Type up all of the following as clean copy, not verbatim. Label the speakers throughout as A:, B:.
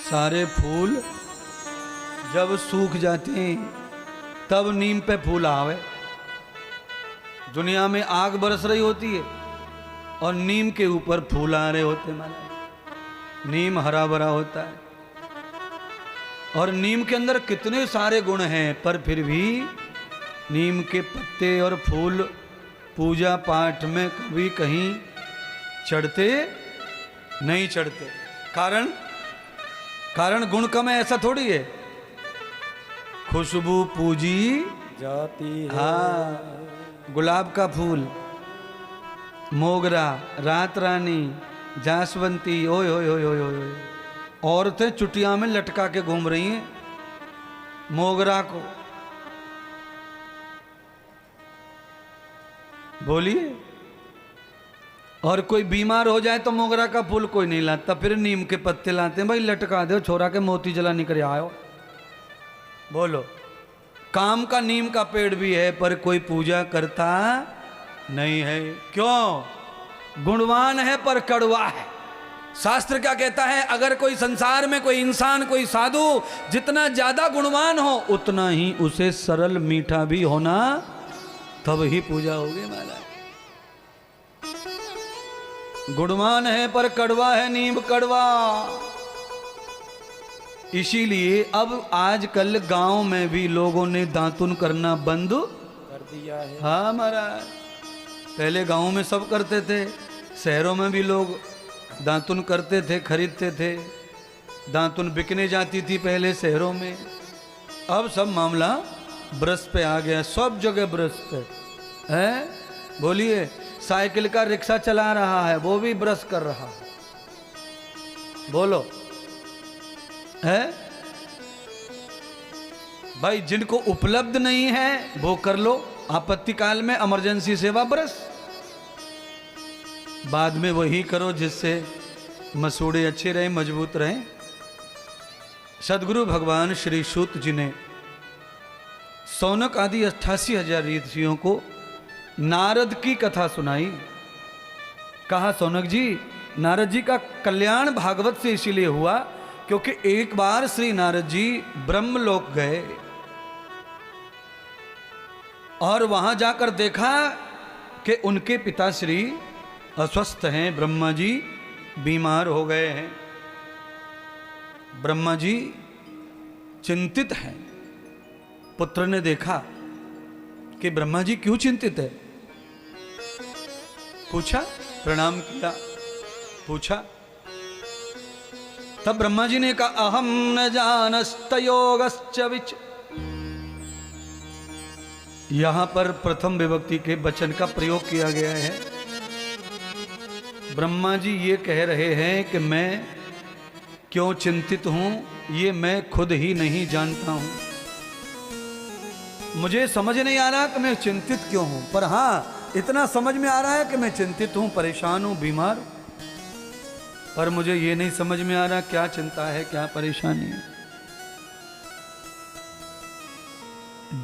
A: सारे फूल जब सूख जाते हैं तब नीम पे फूल आवे। दुनिया में आग बरस रही होती है और नीम के ऊपर फूल आ रहे होते हैं महाराज। नीम हरा भरा होता है और नीम के अंदर कितने सारे गुण हैं, पर फिर भी नीम के पत्ते और फूल पूजा पाठ में कभी कहीं चढ़ते नहीं चढ़ते। कारण गुण कम है ऐसा थोड़ी है। खुशबू पूजी
B: जाती है।
A: हाँ, गुलाब का फूल, मोगरा, रात रानी, जासवंती, ओए ओए ओए ओए ओए, औरतें चुटिया में लटका के घूम रही हैं मोगरा को। बोलिए, और कोई बीमार हो जाए तो मोगरा का फूल कोई नहीं लाता, फिर नीम के पत्ते लाते हैं। भाई लटका दो छोरा के मोती जला निकल आयो। बोलो, काम का नीम का पेड़ भी है पर कोई पूजा करता नहीं है। क्यों? गुणवान है पर कड़वा है। शास्त्र क्या कहता है? अगर कोई संसार में कोई इंसान, कोई साधु जितना ज्यादा गुणवान हो उतना ही उसे सरल मीठा भी होना, तब ही पूजा होगी महाराज। गुणवान है पर कड़वा है नीम, कड़वा। इसीलिए अब आजकल गांव में भी लोगों ने दातुन करना बंद
B: कर दिया है।
A: हाँ महाराज, पहले गांव में सब करते थे, शहरों में भी लोग दातुन करते थे, खरीदते थे। दातुन बिकने जाती थी पहले शहरों में। अब सब मामला ब्रश पे आ गया, सब जगह ब्रश पे है। बोलिए, साइकिल का रिक्शा चला रहा है वो भी ब्रश कर रहा है। बोलो, है भाई। जिनको उपलब्ध नहीं है वो कर लो, आपत्ति काल में इमरजेंसी सेवा ब्रश। बाद में वही करो जिससे मसूड़े अच्छे रहे, मजबूत रहे। सदगुरु भगवान श्री सूत जी ने सौनक आदि 88,000 ऋषियों को नारद की कथा सुनाई। कहा, सौनक जी, नारद जी का कल्याण भागवत से इसीलिए हुआ क्योंकि एक बार श्री नारद जी ब्रह्मलोक गए और वहां जाकर देखा कि उनके पिताश्री अस्वस्थ हैं, ब्रह्मा जी बीमार हो गए हैं। ब्रह्मा जी चिंतित हैं। पुत्र ने देखा कि ब्रह्मा जी क्यों चिंतित है, पूछा, प्रणाम किया, पूछा। तब ब्रह्मा जी ने कहा, अहम न जानस्तयोगश्च विच। यहां पर प्रथम विभक्ति के वचन का प्रयोग किया गया है। ब्रह्मा जी ये कह रहे हैं कि मैं क्यों चिंतित हूं ये मैं खुद ही नहीं जानता हूं। मुझे समझ नहीं आ रहा कि मैं चिंतित क्यों हूं, पर हां इतना समझ में आ रहा है कि मैं चिंतित हूं, परेशान हूं, बीमार हूं। पर मुझे ये नहीं समझ में आ रहा क्या चिंता है, क्या परेशानी है।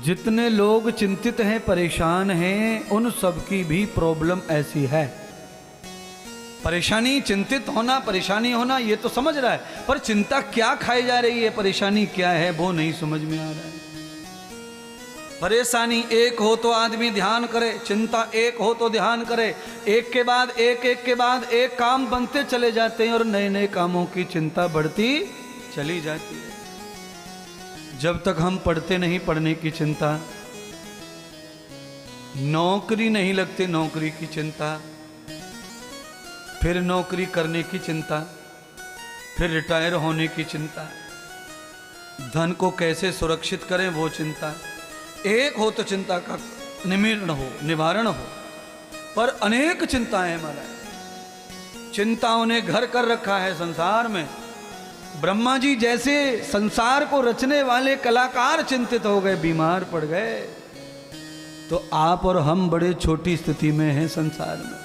A: जितने लोग चिंतित हैं, परेशान हैं, उन सब की भी प्रॉब्लम ऐसी है। परेशानी, चिंतित होना, परेशानी होना ये तो समझ रहा है, पर चिंता क्या खाई जा रही है, परेशानी क्या है वो नहीं समझ में आ रहा है। परेशानी एक हो तो आदमी ध्यान करे, चिंता एक हो तो ध्यान करे। एक के बाद एक, एक के बाद एक काम बनते चले जाते हैं और नए नए कामों की चिंता बढ़ती चली जाती है। जब तक हम पढ़ते नहीं, पढ़ने की चिंता, नौकरी नहीं लगती, नौकरी की चिंता, फिर नौकरी करने की चिंता, फिर रिटायर होने की चिंता, धन को कैसे सुरक्षित करें वो चिंता। एक हो तो चिंता का निवारण हो, पर अनेक चिंताएं महाराज। चिंताओं ने घर कर रखा है संसार में। ब्रह्मा जी जैसे संसार को रचने वाले कलाकार चिंतित हो गए, बीमार पड़ गए, तो आप और हम बड़े छोटी स्थिति में हैं संसार में।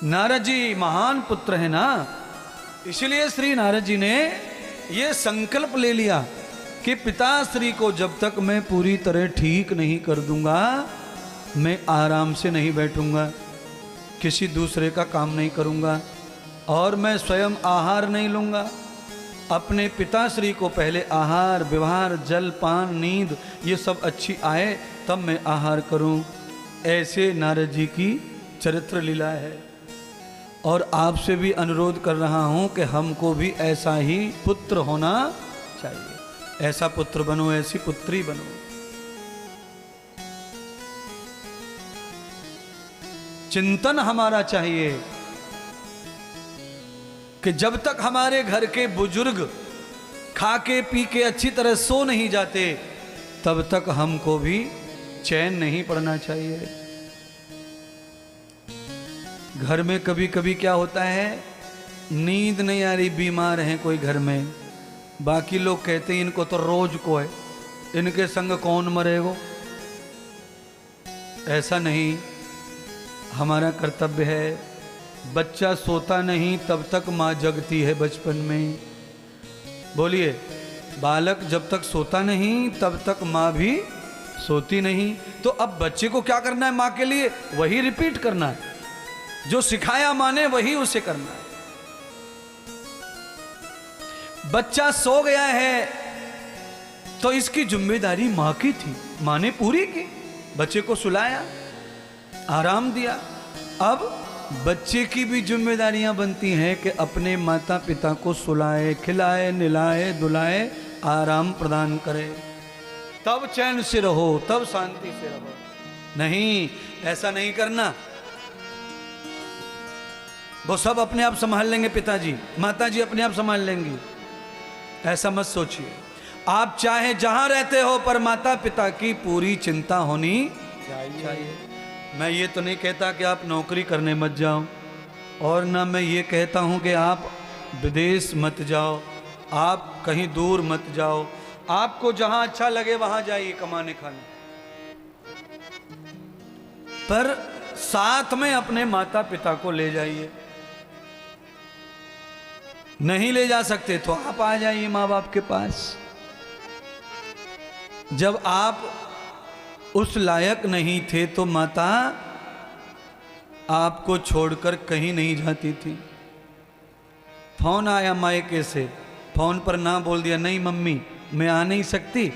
A: नारद जी महान पुत्र है ना, इसलिए श्री नारद जी ने ये संकल्प ले लिया कि पिताश्री को जब तक मैं पूरी तरह ठीक नहीं कर दूंगा, मैं आराम से नहीं बैठूंगा, किसी दूसरे का काम नहीं करूंगा। और मैं स्वयं आहार नहीं लूँगा। अपने पिताश्री को पहले आहार, व्यवहार, जल पान, नींद ये सब अच्छी आए तब मैं आहार करूं। ऐसे नारद जी की चरित्र लीला है। और आपसे भी अनुरोध कर रहा हूं कि हमको भी ऐसा ही पुत्र होना चाहिए। ऐसा पुत्र बनो, ऐसी पुत्री बनो। चिंतन हमारा चाहिए कि जब तक हमारे घर के बुजुर्ग खा के पी के अच्छी तरह सो नहीं जाते तब तक हमको भी चैन नहीं पड़ना चाहिए। घर में कभी कभी क्या होता है, नींद नहीं आ रही, बीमार हैं कोई घर में, बाकी लोग कहते हैं इनको तो रोज को है, इनके संग कौन मरेगो। ऐसा नहीं, हमारा कर्तव्य है। बच्चा सोता नहीं तब तक माँ जगती है बचपन में। बोलिए, बालक जब तक सोता नहीं तब तक माँ भी सोती नहीं। तो अब बच्चे को क्या करना है माँ के लिए? वही रिपीट करना है, जो सिखाया माँ ने वही उसे करना है। बच्चा सो गया है तो इसकी जिम्मेदारी माँ की थी, माँ ने पूरी की। बच्चे को सुलाया, आराम दिया। अब बच्चे की भी जिम्मेदारियां बनती हैं कि अपने माता पिता को सुलाए, खिलाए, निलाए, दुलाए, आराम प्रदान करे। तब चैन से रहो, तब शांति से रहो। नहीं, ऐसा नहीं करना। वो सब अपने आप संभाल लेंगे, पिताजी माताजी अपने आप संभाल लेंगी, ऐसा मत सोचिए। आप चाहे जहां रहते हो पर माता पिता की पूरी चिंता होनी चाहिए। मैं ये तो नहीं कहता कि आप नौकरी करने मत जाओ, और ना मैं ये कहता हूँ कि आप विदेश मत जाओ, आप कहीं दूर मत जाओ। आपको जहाँ अच्छा लगे वहाँ जाइए कमाने खाने, पर साथ में अपने माता पिता को ले जाइए। नहीं ले जा सकते तो आप आ जाइए माँ बाप के पास। जब आप उस लायक नहीं थे तो माता आपको छोड़कर कहीं नहीं जाती थी। फोन आया मायके से, फोन पर ना बोल दिया, नहीं मम्मी मैं आ नहीं सकती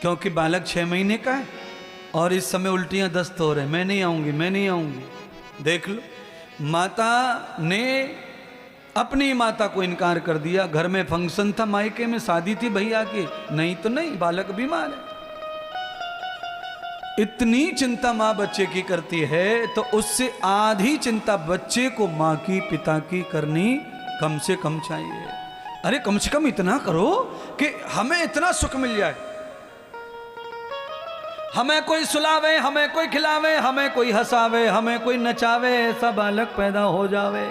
A: क्योंकि बालक 6 महीने का है और इस समय उल्टियां दस्त हो रहे, मैं नहीं आऊंगी, मैं नहीं आऊंगी। देख लो, माता ने अपनी माता को इनकार कर दिया। घर में फंक्शन था, मायके में शादी थी भैया की, नहीं तो नहीं, बालक बीमार है। इतनी चिंता माँ बच्चे की करती है तो उससे आधी चिंता बच्चे को माँ की, पिता की करनी कम से कम चाहिए। अरे कम से कम इतना करो कि हमें इतना सुख मिल जाए, हमें कोई सुलावे, हमें कोई खिलावे, हमें कोई हंसावे, हमें कोई नचावे, ऐसा बालक पैदा हो जावे।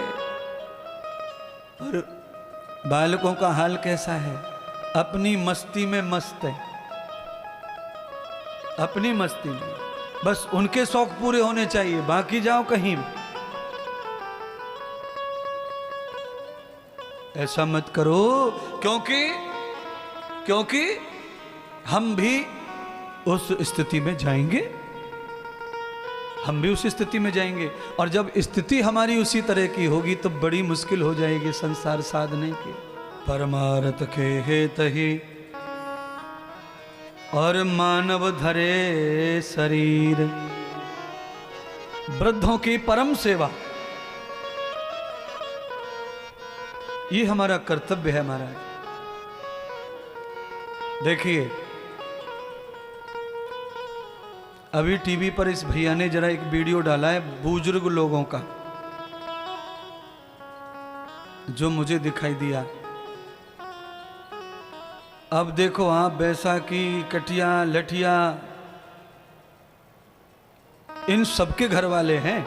A: और बालकों का हाल कैसा है? अपनी मस्ती में मस्त है, अपनी मस्ती में, बस उनके शौक पूरे होने चाहिए, बाकी जाओ कहीं। ऐसा मत करो, क्योंकि हम भी उस स्थिति में जाएंगे, हम भी उस स्थिति में जाएंगे। और जब स्थिति हमारी उसी तरह की होगी तो बड़ी मुश्किल हो जाएगी संसार साधने की। परमार्थ के हेतहि और मानव धरे शरीर, वृद्धों की परम सेवा, ये हमारा कर्तव्य है महाराज। देखिए, अभी टीवी पर इस भैया ने जरा एक वीडियो डाला है बुजुर्ग लोगों का, जो मुझे दिखाई दिया। अब देखो, आप बैसाखी, कटिया, लठिया, इन सबके घर वाले हैं,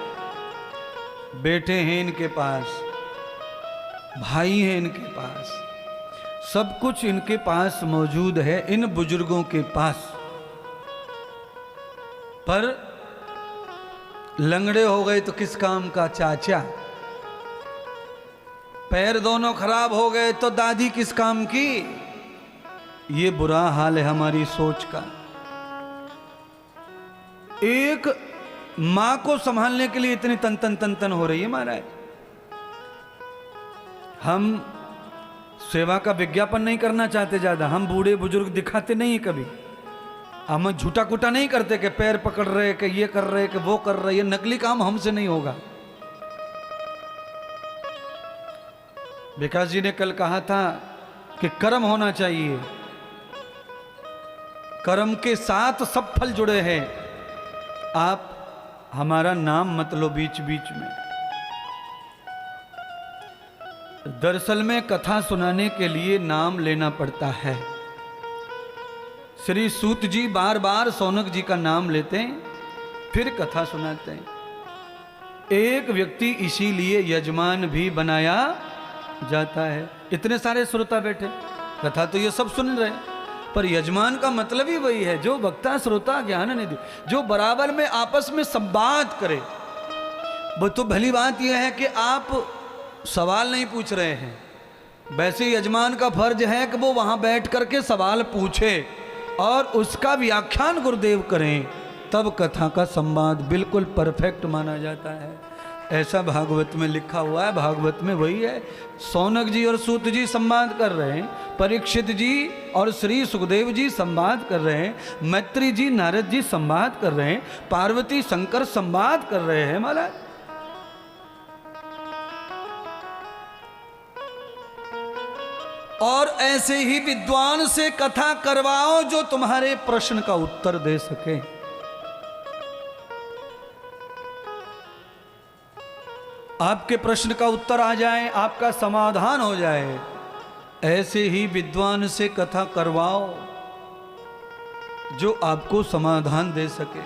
A: बेटे हैं इनके पास, भाई हैं इनके पास, सब कुछ इनके पास मौजूद है इन बुजुर्गों के पास। पर लंगड़े हो गए तो किस काम का चाचा, पैर दोनों खराब हो गए तो दादी किस काम की। ये बुरा हाल है हमारी सोच का। एक मां को संभालने के लिए इतनी तन तन हो रही है महाराज। हम सेवा का विज्ञापन नहीं करना चाहते ज़्यादा, हम बूढ़े बुजुर्ग दिखाते नहीं कभी, हम झूठा कुटा नहीं करते कि पैर पकड़ रहे कि ये कर रहे कि वो कर रहे, ये नकली काम हमसे नहीं होगा। विकास जी ने कल कहा था कि कर्म होना चाहिए, कर्म के साथ सब फल जुड़े हैं। आप हमारा नाम मत लो बीच बीच में। दरअसल में कथा सुनाने के लिए नाम लेना पड़ता है। श्री सूत जी बार बार सौनक जी का नाम लेते हैं, फिर कथा सुनाते हैं। एक व्यक्ति इसीलिए यजमान भी बनाया जाता है। इतने सारे श्रोता बैठे, कथा तो ये सब सुन रहे हैं, पर यजमान का मतलब ही वही है, जो वक्ता श्रोता ज्ञान निधि, जो बराबर में आपस में संवाद करे। वो तो भली बात यह है कि आप सवाल नहीं पूछ रहे हैं, वैसे यजमान का फर्ज है कि वो वहां बैठ करके सवाल पूछे और उसका व्याख्यान गुरुदेव करें, तब कथा का संवाद बिल्कुल परफेक्ट माना जाता है। ऐसा भागवत में लिखा हुआ है। भागवत में वही है, सौनक जी और सूत जी संवाद कर रहे हैं, परीक्षित जी और श्री सुखदेव जी संवाद कर रहे हैं, मैत्री जी नारद जी संवाद कर रहे हैं, पार्वती शंकर संवाद कर रहे हैं महाराज। और ऐसे ही विद्वान से कथा करवाओ जो तुम्हारे प्रश्न का उत्तर दे सके। आपके प्रश्न का उत्तर आ जाए, आपका समाधान हो जाए, ऐसे ही विद्वान से कथा करवाओ जो आपको समाधान दे सके।